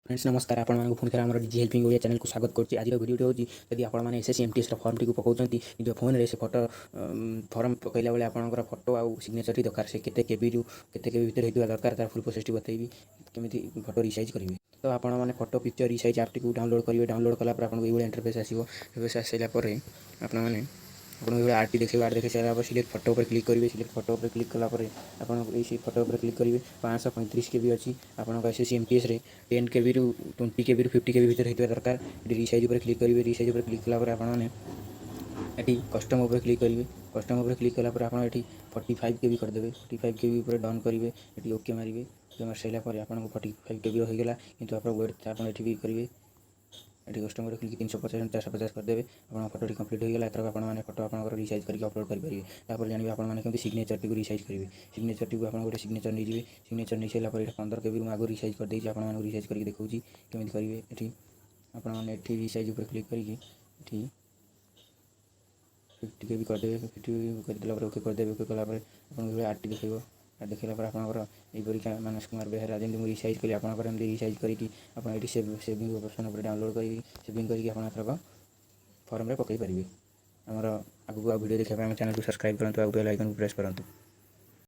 Friends नमस्कार आपको पुणी थे आम डिजी हेल्पिंग ओडिया चैनल को स्वागत करुच्ची। आज वीडियो हूँ यदि आपने एसएससी एमटीएस फर्म टी पकाउंट कि फोन में से फोटो फर्म पकड़ा बेले आपंकर फोटो आउ सिग्नेचर दरकार से केते केबी भितर होता दरकार तार फुल प्रोसेस बतैबी केमी फोटो रिसाइज करेंगे। तो आपने फोटो पिक्चर रिसाइज आप डाउनलोड करेंगे। डाउनलोड कलापर आपको ये इंटरफेस आसो। इंटरफेस आसारा आपने आपको ये आर्ट देखे आर्ट देखे सारा सिलेक्ट फोटो पर क्लिक करेंगे। सिलेक्ट फोटो पर क्लिक कलापर आपको ये फोटो पर क्लिक करेंगे। 535 केबी अच्छी आपको एसएससी एमटीएस 10 केबी रु 20 केबी रु 50 केबी भितर होता दरकार। ये रिसाइज पर क्लिक करेंगे। रिसाइज पर क्लिक कलापर आपने ये कस्टम उपर क्लिक करेंगे। कस्टम उपर क्लिक कलापर आप 45 केबी करदे। 45 केबी पर डन करेंगे। ये ओके मारे ओके मार सारापर आपको 45 केबी होगा कि आप वेट आप भी करेंगे। ये कस्टमर क्लिक 350 450 करदे। आप फोटो कम्प्लीट होगा। एथर आपने फोटो आप रिसाइज करके अपलोड करेंगे। तापर जानिए आपने सिग्नेचर टी रिसाइज करेंगे। सिग्नेचर टी आप गोटे सिग्नेचर नहीं जाए। सिग्नेचर नहीं सारा 15 केबी आगे रिसाइज कर देती आपको रिसाइज करके देखा केमी करेंगे। ये आपने रिसाइज उपर क्लिक करके 50 केबी करदे। 50 करदेला ओके करदे। ओके कलापर आपको आर्ट देखो। आर्ट देखला आपंकर यहीपरिका मानस कुमार बेहरा जमी मुझे रिसाइज करी आपंकर रिसाइज करके आप सेविंग ऑप्शन पर डाउनलोड कर सेविंग करके आप फॉर्म में पकई पारे। आमर आगू वीडियो देखा चैनल को सब्सक्राइब करूँ। बेल आइकन को प्रेस करूँ।